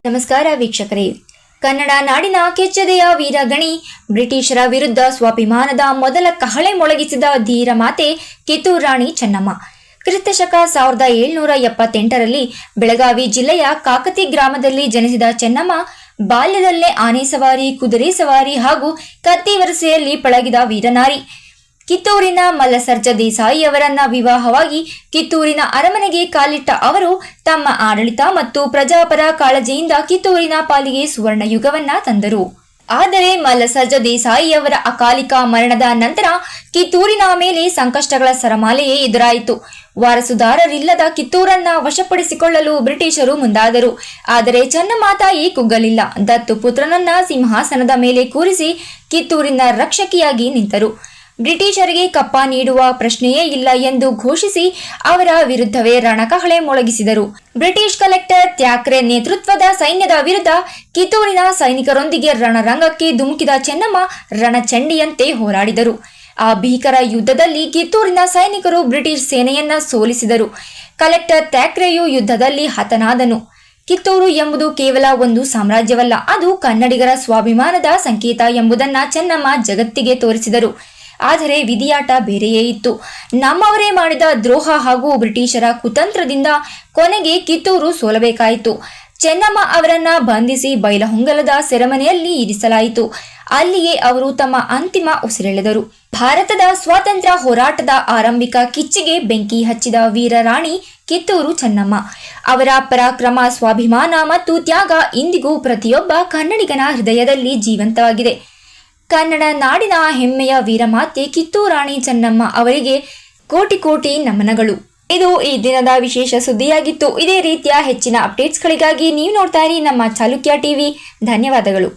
ನಮಸ್ಕಾರ ವೀಕ್ಷಕರೇ. ಕನ್ನಡ ನಾಡಿನ ಕೆಚ್ಚೆದೆಯ ವೀರಗಣಿ, ಬ್ರಿಟಿಷರ ವಿರುದ್ಧ ಸ್ವಾಭಿಮಾನದ ಮೊದಲ ಕಹಳೆ ಮೊಳಗಿಸಿದ ಧೀರ ಮಾತೆ ಕಿತ್ತೂರು ರಾಣಿ ಚೆನ್ನಮ್ಮ. ಕ್ರಿಸ್ತಶಕ 1778ರಲ್ಲಿ ಬೆಳಗಾವಿ ಜಿಲ್ಲೆಯ ಕಾಕತಿ ಗ್ರಾಮದಲ್ಲಿ ಜನಿಸಿದ ಚೆನ್ನಮ್ಮ ಬಾಲ್ಯದಲ್ಲೇ ಆನೆ ಸವಾರಿ, ಕುದುರೆ ಸವಾರಿ ಹಾಗೂ ಕತ್ತಿ ವರಸೆಯಲ್ಲಿ ಪಳಗಿದ ವೀರನಾರಿ. ಕಿತ್ತೂರಿನ ಮಲ್ಲಸರ್ಜ ದೇಸಾಯಿ ಅವರನ್ನ ವಿವಾಹವಾಗಿ ಕಿತ್ತೂರಿನ ಅರಮನೆಗೆ ಕಾಲಿಟ್ಟ ಅವರು ತಮ್ಮ ಆಡಳಿತ ಮತ್ತು ಪ್ರಜಾಪರ ಕಾಳಜಿಯಿಂದ ಕಿತ್ತೂರಿನ ಪಾಲಿಗೆ ಸುವರ್ಣ ಯುಗವನ್ನ ತಂದರು. ಆದರೆ ಮಲ್ಲಸರ್ಜ ದೇಸಾಯಿ ಅವರ ಅಕಾಲಿಕ ಮರಣದ ನಂತರ ಕಿತ್ತೂರಿನ ಮೇಲೆ ಸಂಕಷ್ಟಗಳ ಸರಮಾಲೆಯೇ ಎದುರಾಯಿತು. ವಾರಸುದಾರರಿಲ್ಲದ ಕಿತ್ತೂರನ್ನ ವಶಪಡಿಸಿಕೊಳ್ಳಲು ಬ್ರಿಟಿಷರು ಮುಂದಾದರು. ಆದರೆ ಚೆನ್ನಮ್ಮ ತಾಯಿ ಕುಗ್ಗಲಿಲ್ಲ. ದತ್ತು ಪುತ್ರನನ್ನ ಸಿಂಹಾಸನದ ಮೇಲೆ ಕೂರಿಸಿ ಕಿತ್ತೂರಿನ ರಕ್ಷಕಿಯಾಗಿ ನಿಂತರು. ಬ್ರಿಟಿಷರಿಗೆ ಕಪ್ಪ ನೀಡುವ ಪ್ರಶ್ನೆಯೇ ಇಲ್ಲ ಎಂದು ಘೋಷಿಸಿ ಅವರ ವಿರುದ್ಧವೇ ರಣಕಹಳೆ ಮೊಳಗಿಸಿದರು. ಬ್ರಿಟಿಷ್ ಕಲೆಕ್ಟರ್ ಥ್ಯಾಕ್ರೆ ನೇತೃತ್ವದ ಸೈನ್ಯದ ವಿರುದ್ಧ ಕಿತ್ತೂರಿನ ಸೈನಿಕರೊಂದಿಗೆ ರಣರಂಗಕ್ಕೆ ಧುಮುಕಿದ ಚೆನ್ನಮ್ಮ ರಣಚಂಡಿಯಂತೆ ಹೋರಾಡಿದರು. ಆ ಭೀಕರ ಯುದ್ಧದಲ್ಲಿ ಕಿತ್ತೂರಿನ ಸೈನಿಕರು ಬ್ರಿಟಿಷ್ ಸೇನೆಯನ್ನ ಸೋಲಿಸಿದರು. ಕಲೆಕ್ಟರ್ ಥ್ಯಾಕ್ರೆಯು ಯುದ್ಧದಲ್ಲಿ ಹತನಾದನು. ಕಿತ್ತೂರು ಎಂಬುದು ಕೇವಲ ಒಂದು ಸಾಮ್ರಾಜ್ಯವಲ್ಲ, ಅದು ಕನ್ನಡಿಗರ ಸ್ವಾಭಿಮಾನದ ಸಂಕೇತ ಎಂಬುದನ್ನ ಚೆನ್ನಮ್ಮ ಜಗತ್ತಿಗೆ ತೋರಿಸಿದರು. ಆದರೆ ವಿಧಿಯಾಟ ಬೇರೆಯೇ ಇತ್ತು. ನಮ್ಮವರೇ ಮಾಡಿದ ದ್ರೋಹ ಹಾಗೂ ಬ್ರಿಟಿಷರ ಕುತಂತ್ರದಿಂದ ಕೊನೆಗೆ ಕಿತ್ತೂರು ಸೋಲಬೇಕಾಯಿತು. ಚೆನ್ನಮ್ಮ ಅವರನ್ನ ಬಂಧಿಸಿ ಬೈಲಹೊಂಗಲದ ಸೆರೆಮನೆಯಲ್ಲಿ ಇರಿಸಲಾಯಿತು. ಅಲ್ಲಿಯೇ ಅವರು ತಮ್ಮ ಅಂತಿಮ ಉಸಿರೆಳೆದರು. ಭಾರತದ ಸ್ವಾತಂತ್ರ್ಯ ಹೋರಾಟದ ಆರಂಭಿಕ ಕಿಚ್ಚಿಗೆ ಬೆಂಕಿ ಹಚ್ಚಿದ ವೀರರಾಣಿ ಕಿತ್ತೂರು ಚೆನ್ನಮ್ಮ. ಅವರ ಪರಾಕ್ರಮ, ಸ್ವಾಭಿಮಾನ ಮತ್ತು ತ್ಯಾಗ ಇಂದಿಗೂ ಪ್ರತಿಯೊಬ್ಬ ಕನ್ನಡಿಗನ ಹೃದಯದಲ್ಲಿ ಜೀವಂತವಾಗಿದೆ. ಕನ್ನಡ ನಾಡಿನ ಹೆಮ್ಮೆಯ ವೀರಮಾತೆ ಕಿತ್ತೂರು ರಾಣಿ ಚೆನ್ನಮ್ಮ ಅವರಿಗೆ ಕೋಟಿ ಕೋಟಿ ನಮನಗಳು. ಇದು ಈ ದಿನದ ವಿಶೇಷ ಸುದ್ದಿಯಾಗಿತ್ತು. ಇದೇ ರೀತಿಯ ಹೆಚ್ಚಿನ ಅಪ್ಡೇಟ್ಸ್ಗಳಿಗಾಗಿ ನೀವು ನೋಡ್ತಾ ಇರಿ ನಮ್ಮ ಚಾಲುಕ್ಯ ಟಿವಿ. ಧನ್ಯವಾದಗಳು.